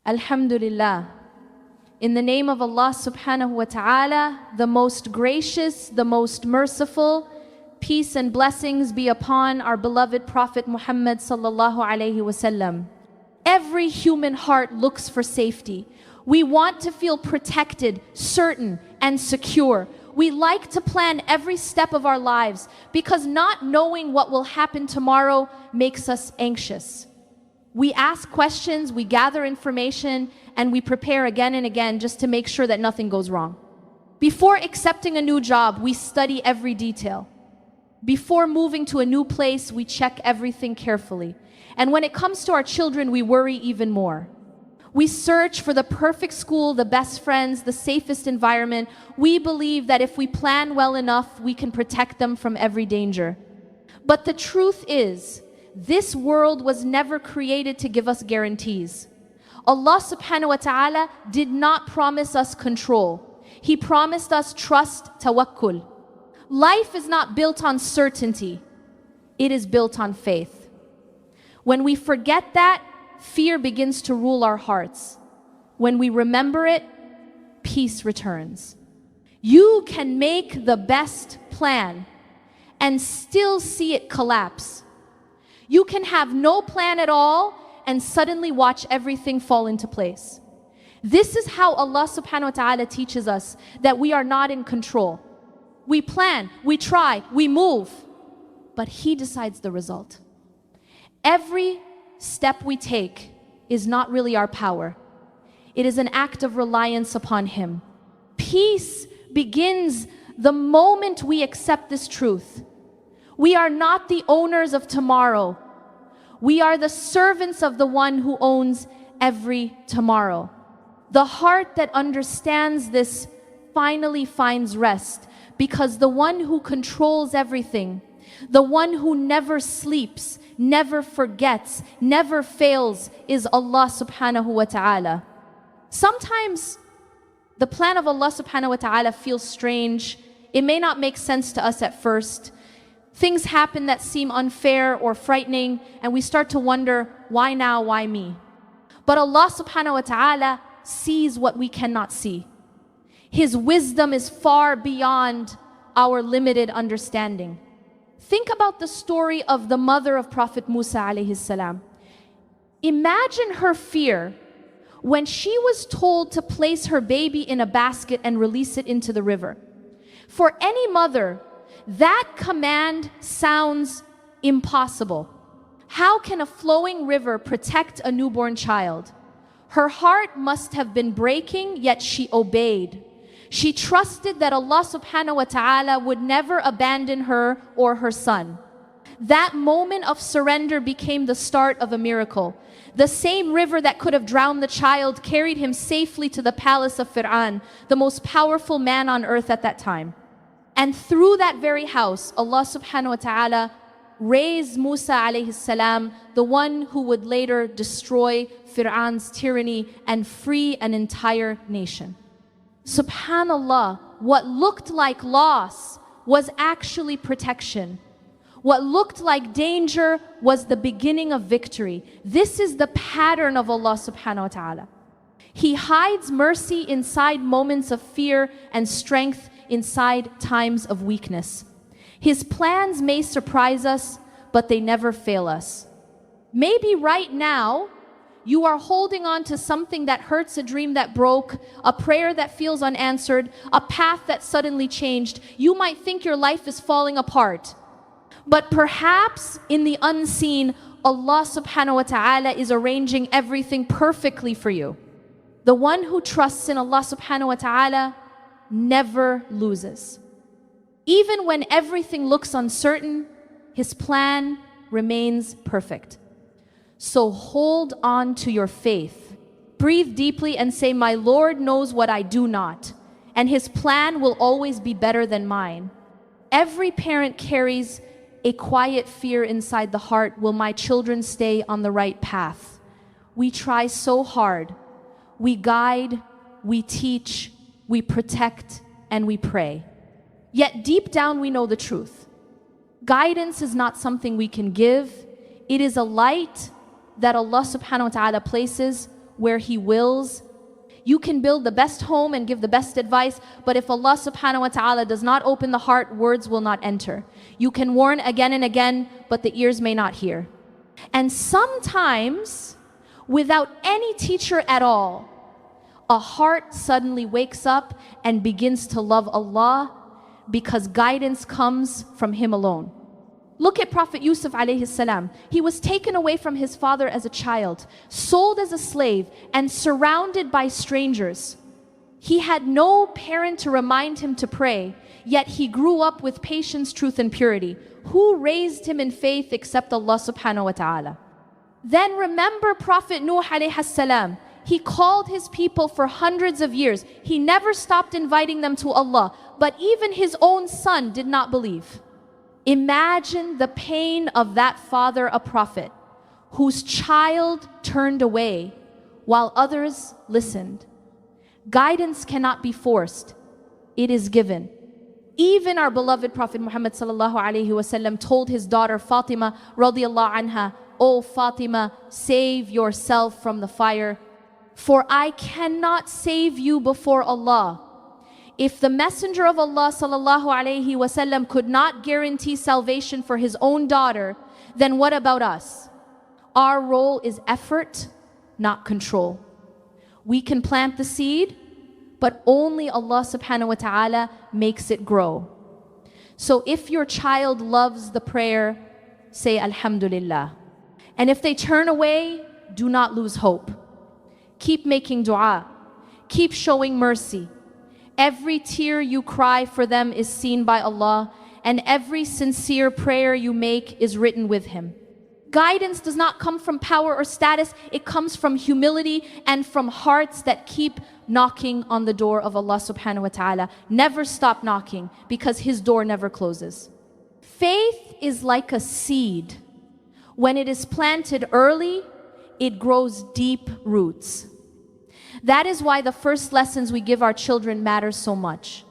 Alhamdulillah. In the name of Allah subhanahu wa ta'ala, the most gracious, the most merciful, peace and blessings be upon our beloved Prophet Muhammad sallallahu alayhi wasallam. Every human heart looks for safety. We want to feel protected, certain, and secure. We like to plan every step of our lives because not knowing what will happen tomorrow makes us anxious. We ask questions, we gather information, and we prepare again and again just to make sure that nothing goes wrong. Before accepting a new job, we study every detail. Before moving to a new place, we check everything carefully. And when it comes to our children, we worry even more. We search for the perfect school, the best friends, the safest environment. We believe that if we plan well enough, we can protect them from every danger. But the truth is, this world was never created to give us guarantees. Allah subhanahu wa ta'ala did not promise us control. He promised us trust, tawakkul. Life is not built on certainty. It is built on faith. When we forget that, fear begins to rule our hearts. When we remember it, peace returns. You can make the best plan and still see it collapse. You can have no plan at all and suddenly watch everything fall into place. This is how Allah subhanahu wa ta'ala teaches us that we are not in control. We plan, we try, we move, but He decides the result. Every step we take is not really our power. It is an act of reliance upon Him. Peace begins the moment we accept this truth. We are not the owners of tomorrow. We are the servants of the one who owns every tomorrow. The heart that understands this finally finds rest, because the one who controls everything, the one who never sleeps, never forgets, never fails, is Allah subhanahu wa ta'ala. Sometimes the plan of Allah subhanahu wa ta'ala feels strange. It may not make sense to us at first. Things happen that seem unfair or frightening, and we start to wonder, why now, why me? But Allah subhanahu wa ta'ala sees what we cannot see. His wisdom is far beyond our limited understanding. Think about the story of the mother of Prophet Musa alayhi salam. Imagine her fear when she was told to place her baby in a basket and release it into the river. For any mother, that command sounds impossible. How can a flowing river protect a newborn child? Her heart must have been breaking, yet she obeyed. She trusted that Allah subhanahu wa ta'ala would never abandon her or her son. That moment of surrender became the start of a miracle. The same river that could have drowned the child carried him safely to the palace of Fir'aun, the most powerful man on earth at that time. And through that very house, Allah subhanahu wa ta'ala raised Musa alayhi salam, the one who would later destroy Fir'aun's tyranny and free an entire nation. Subhanallah, what looked like loss was actually protection. What looked like danger was the beginning of victory. This is the pattern of Allah subhanahu wa ta'ala. He hides mercy inside moments of fear and strength inside times of weakness. His plans may surprise us, but they never fail us. Maybe right now, you are holding on to something that hurts, a dream that broke, a prayer that feels unanswered, a path that suddenly changed. You might think your life is falling apart. But perhaps in the unseen, Allah subhanahu wa ta'ala is arranging everything perfectly for you. The one who trusts in Allah subhanahu wa ta'ala never loses. Even when everything looks uncertain, His plan remains perfect. So hold on to your faith. Breathe deeply and say, my Lord knows what I do not, and His plan will always be better than mine. Every parent carries a quiet fear inside the heart. Will my children stay on the right path? We try so hard. We guide, we teach, we protect, and we pray. Yet deep down we know the truth. Guidance is not something we can give. It is a light that Allah subhanahu wa ta'ala places where He wills. You can build the best home and give the best advice, but if Allah subhanahu wa ta'ala does not open the heart, words will not enter. You can warn again and again, but the ears may not hear. And sometimes, without any teacher at all, a heart suddenly wakes up and begins to love Allah because guidance comes from Him alone. Look at Prophet Yusuf alayhi salam. He was taken away from his father as a child, sold as a slave, and surrounded by strangers. He had no parent to remind him to pray, yet he grew up with patience, truth, and purity. Who raised him in faith except Allah subhanahu wa ta'ala? Then remember Prophet Nuh alayhi salam. He called his people for hundreds of years. He never stopped inviting them to Allah, but even his own son did not believe. Imagine the pain of that father, a prophet, whose child turned away while others listened. Guidance cannot be forced, it is given. Even our beloved Prophet Muhammad sallallahu alaihi wasallam told his daughter Fatima radiallahu anha, "O Fatima, save yourself from the fire, for I cannot save you before Allah." If the Messenger of Allah sallallahu alaihi wasallam could not guarantee salvation for his own daughter, then what about us? Our role is effort, not control. We can plant the seed, but only Allah subhanahu wa ta'ala makes it grow. So if your child loves the prayer, say Alhamdulillah. And if they turn away, do not lose hope. Keep making dua. Keep showing mercy. Every tear you cry for them is seen by Allah, and every sincere prayer you make is written with Him. Guidance does not come from power or status, it comes from humility and from hearts that keep knocking on the door of Allah subhanahu wa ta'ala. Never stop knocking, because His door never closes. Faith is like a seed. When it is planted early, it grows deep roots. That is why the first lessons we give our children matter so much.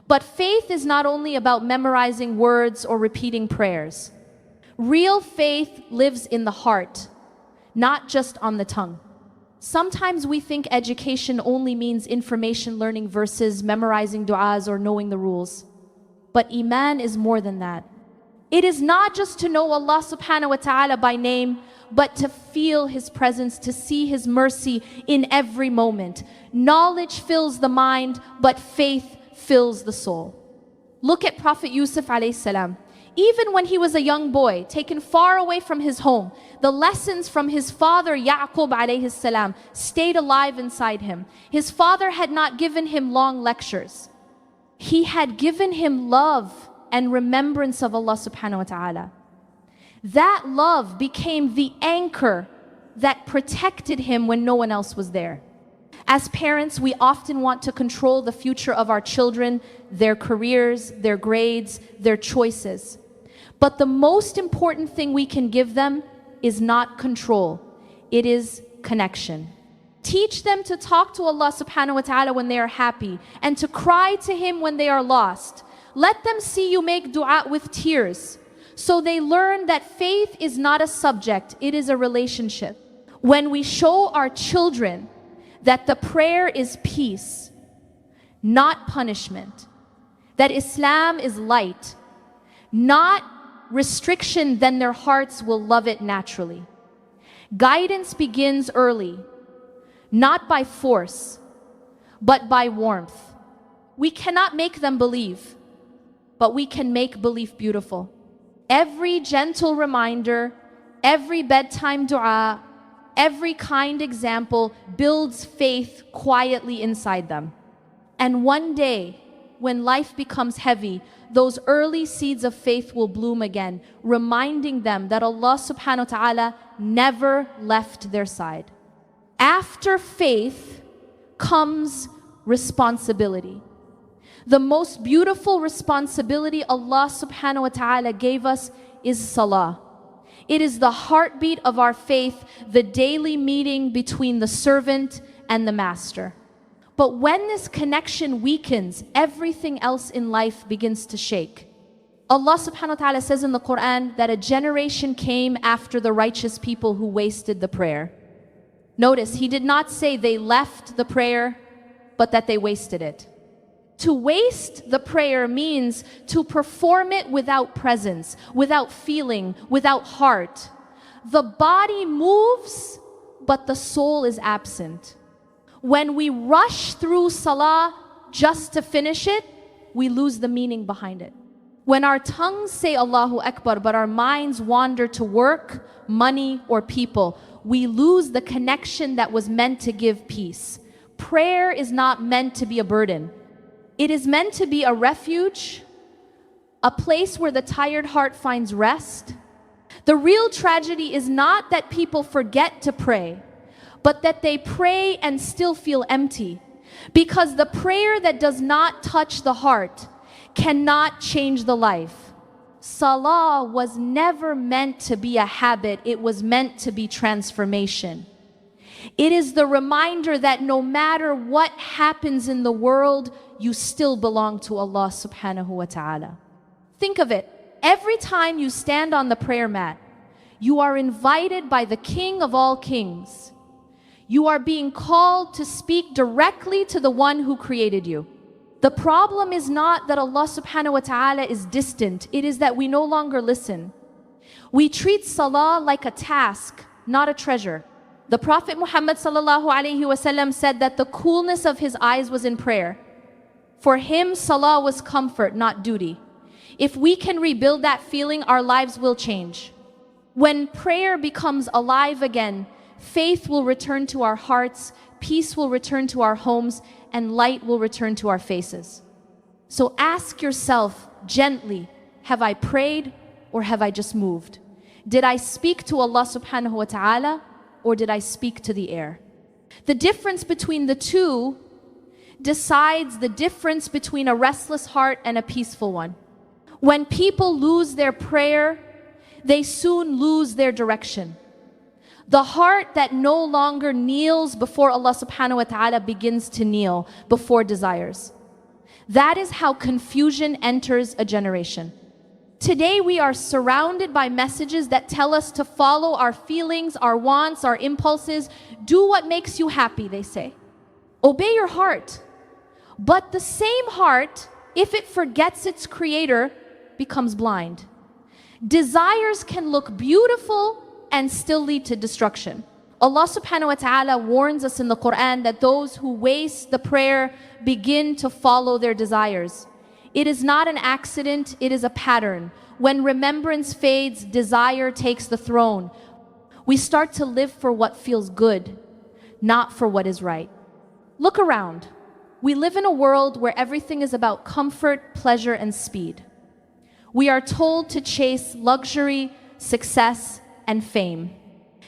But faith is not only about memorizing words or repeating prayers. Real faith lives in the heart, not just on the tongue. Sometimes we think education only means information, learning verses, memorizing du'as, or knowing the rules. But imaan is more than that. It is not just to know Allah subhanahu wa ta'ala by name, but to feel His presence, to see His mercy in every moment. Knowledge fills the mind, but faith fills the soul. Look at Prophet Yusuf alayhi salam. Even when he was a young boy, taken far away from his home, the lessons from his father Yaqub alayhi salam stayed alive inside him. His father had not given him long lectures. He had given him love and remembrance of Allah subhanahu wa ta'ala. That love became the anchor that protected him when no one else was there. As parents, we often want to control the future of our children, their careers, their grades, their choices. But the most important thing we can give them is not control. It is connection. Teach them to talk to Allah subhanahu wa ta'ala when they are happy, and to cry to Him when they are lost. Let them see you make dua with tears, so they learn that faith is not a subject, it is a relationship. When we show our children that the prayer is peace, not punishment, that Islam is light, not restriction, then their hearts will love it naturally. Guidance begins early, not by force, but by warmth. We cannot make them believe, but we can make belief beautiful. Every gentle reminder, every bedtime dua, every kind example builds faith quietly inside them. And one day, when life becomes heavy, those early seeds of faith will bloom again, reminding them that Allah subhanahu wa ta'ala never left their side. After faith comes responsibility. The most beautiful responsibility Allah subhanahu wa ta'ala gave us is salah. It is the heartbeat of our faith, the daily meeting between the servant and the master. But when this connection weakens, everything else in life begins to shake. Allah subhanahu wa ta'ala says in the Quran that a generation came after the righteous people who wasted the prayer. Notice, he did not say they left the prayer, but that they wasted it. To waste the prayer means to perform it without presence, without feeling, without heart. The body moves, but the soul is absent. When we rush through salah just to finish it, we lose the meaning behind it. When our tongues say Allahu Akbar, but our minds wander to work, money, or people, we lose the connection that was meant to give peace. Prayer is not meant to be a burden. It is meant to be a refuge, a place where the tired heart finds rest. The real tragedy is not that people forget to pray, but that they pray and still feel empty. Because the prayer that does not touch the heart cannot change the life. Salah was never meant to be a habit, it was meant to be transformation. It is the reminder that no matter what happens in the world, you still belong to Allah subhanahu wa ta'ala. Think of it. Every time you stand on the prayer mat, you are invited by the King of all kings. You are being called to speak directly to the one who created you. The problem is not that Allah subhanahu wa ta'ala is distant. It is that we no longer listen. We treat salah like a task, not a treasure. The Prophet Muhammad sallallahu alaihi wasallam said that the coolness of his eyes was in prayer. For him, salah was comfort, not duty. If we can rebuild that feeling, our lives will change. When prayer becomes alive again, faith will return to our hearts, peace will return to our homes, and light will return to our faces. So ask yourself gently, have I prayed or have I just moved? Did I speak to Allah subhanahu wa ta'ala or did I speak to the air? The difference between the two decides the difference between a restless heart and a peaceful one. When people lose their prayer, they soon lose their direction. The heart that no longer kneels before Allah subhanahu wa ta'ala begins to kneel before desires. That is how confusion enters a generation. Today we are surrounded by messages that tell us to follow our feelings, our wants, our impulses. Do what makes you happy, they say. Obey your heart. But the same heart, if it forgets its creator, becomes blind. Desires can look beautiful and still lead to destruction. Allah subhanahu wa ta'ala warns us in the Quran that those who waste the prayer begin to follow their desires. It is not an accident, it is a pattern. When remembrance fades, desire takes the throne. We start to live for what feels good, not for what is right. Look around. We live in a world where everything is about comfort, pleasure, and speed. We are told to chase luxury, success, and fame.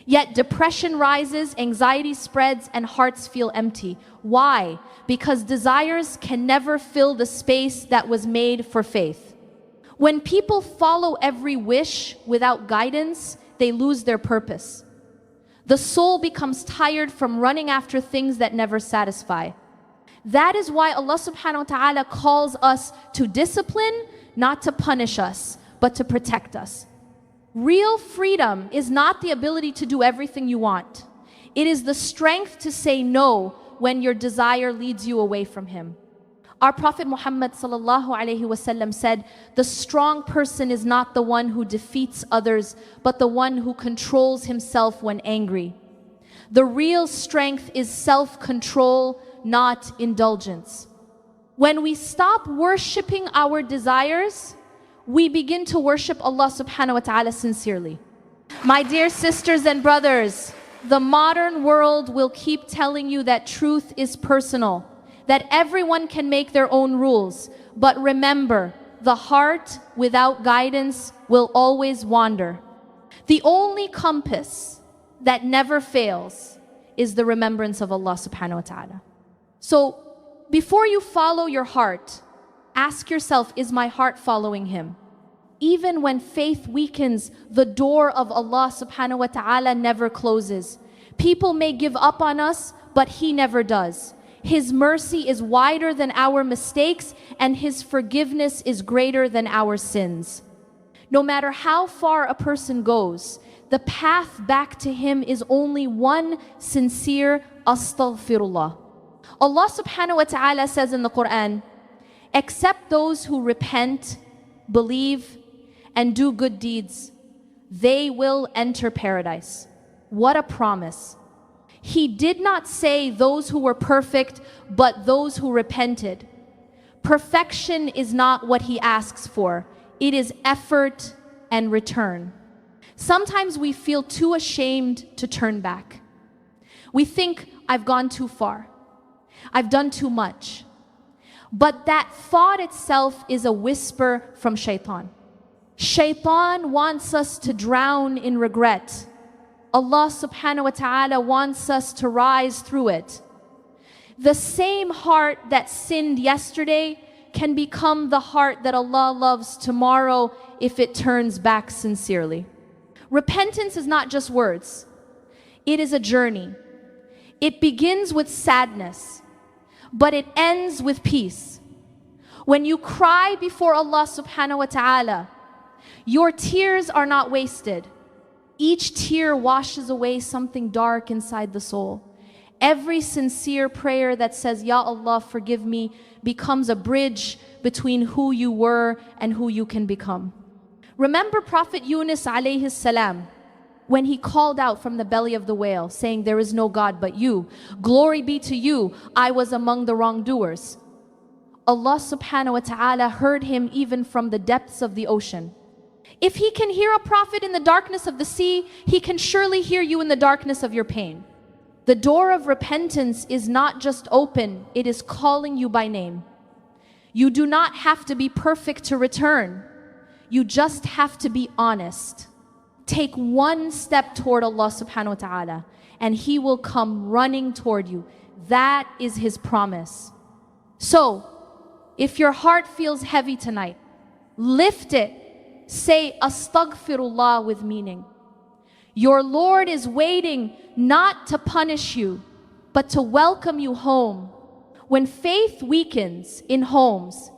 Yet depression rises, anxiety spreads, and hearts feel empty. Why? Because desires can never fill the space that was made for faith. When people follow every wish without guidance, they lose their purpose. The soul becomes tired from running after things that never satisfy. That is why Allah subhanahu wa ta'ala calls us to discipline, not to punish us, but to protect us. Real freedom is not the ability to do everything you want. It is the strength to say no when your desire leads you away from Him. Our Prophet Muhammad sallallahu alaihi wasallam said, "The strong person is not the one who defeats others, but the one who controls himself when angry." The real strength is self-control, not indulgence. When we stop worshipping our desires, we begin to worship Allah subhanahu wa ta'ala sincerely. My dear sisters and brothers, the modern world will keep telling you that truth is personal, that everyone can make their own rules. But remember, the heart without guidance will always wander. The only compass that never fails is the remembrance of Allah subhanahu wa ta'ala. So before you follow your heart, ask yourself, is my heart following Him? Even when faith weakens, the door of Allah subhanahu wa ta'ala never closes. People may give up on us, but He never does. His mercy is wider than our mistakes, and His forgiveness is greater than our sins. No matter how far a person goes, the path back to him is only one sincere astaghfirullah. Allah subhanahu wa ta'ala says in the Quran, except those who repent, believe, and do good deeds, they will enter paradise. What a promise. He did not say those who were perfect, but those who repented. Perfection is not what he asks for. It is effort and return. Sometimes we feel too ashamed to turn back. We think, I've gone too far. I've done too much. But that thought itself is a whisper from shaitan. Shaitan wants us to drown in regret. Allah subhanahu wa ta'ala wants us to rise through it. The same heart that sinned yesterday can become the heart that Allah loves tomorrow if it turns back sincerely. Repentance is not just words. It is a journey. It begins with sadness, but it ends with peace. When you cry before Allah subhanahu wa ta'ala, your tears are not wasted. Each tear washes away something dark inside the soul. Every sincere prayer that says, Ya Allah, forgive me, becomes a bridge between who you were and who you can become. Remember Prophet Yunus alayhi salam, when he called out from the belly of the whale, saying, there is no God but you. Glory be to you, I was among the wrongdoers. Allah subhanahu wa ta'ala heard him even from the depths of the ocean. If he can hear a prophet in the darkness of the sea, he can surely hear you in the darkness of your pain. The door of repentance is not just open, it is calling you by name. You do not have to be perfect to return. You just have to be honest. Take one step toward Allah subhanahu wa ta'ala and He will come running toward you. That is His promise. So, if your heart feels heavy tonight, lift it. Say astaghfirullah with meaning. Your Lord is waiting not to punish you, but to welcome you home. When faith weakens in homes,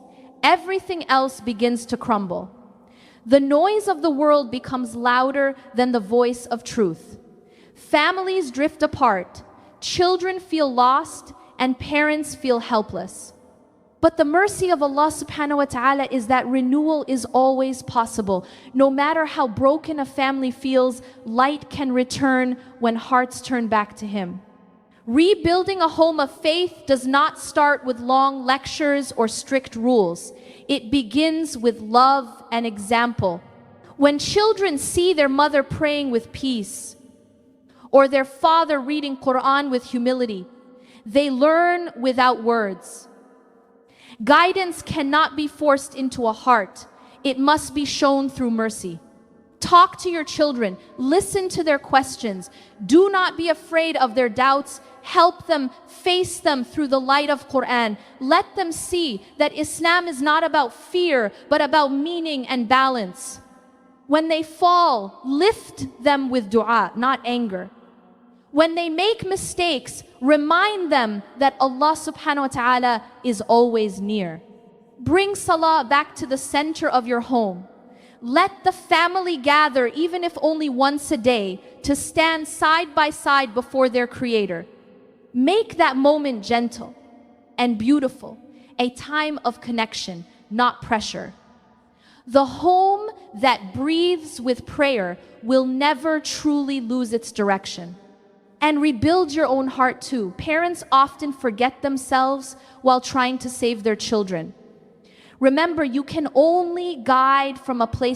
everything else begins to crumble. The noise of the world becomes louder than the voice of truth. Families drift apart, children feel lost, and parents feel helpless. But the mercy of Allah subhanahu wa ta'ala is that renewal is always possible. No matter how broken a family feels, light can return when hearts turn back to Him. Rebuilding a home of faith does not start with long lectures or strict rules. It begins with love and example. When children see their mother praying with peace, or their father reading Quran with humility, they learn without words. Guidance cannot be forced into a heart. It must be shown through mercy. Talk to your children. Listen to their questions. Do not be afraid of their doubts. Help them, face them through the light of Quran. Let them see that Islam is not about fear, but about meaning and balance. When they fall, lift them with dua, not anger. When they make mistakes, remind them that Allah subhanahu wa ta'ala is always near. Bring salah back to the center of your home. Let the family gather, even if only once a day, to stand side by side before their Creator. Make that moment gentle and beautiful, a time of connection, not pressure. The home that breathes with prayer will never truly lose its direction. And rebuild your own heart too. Parents often forget themselves while trying to save their children. Remember, you can only guide from a place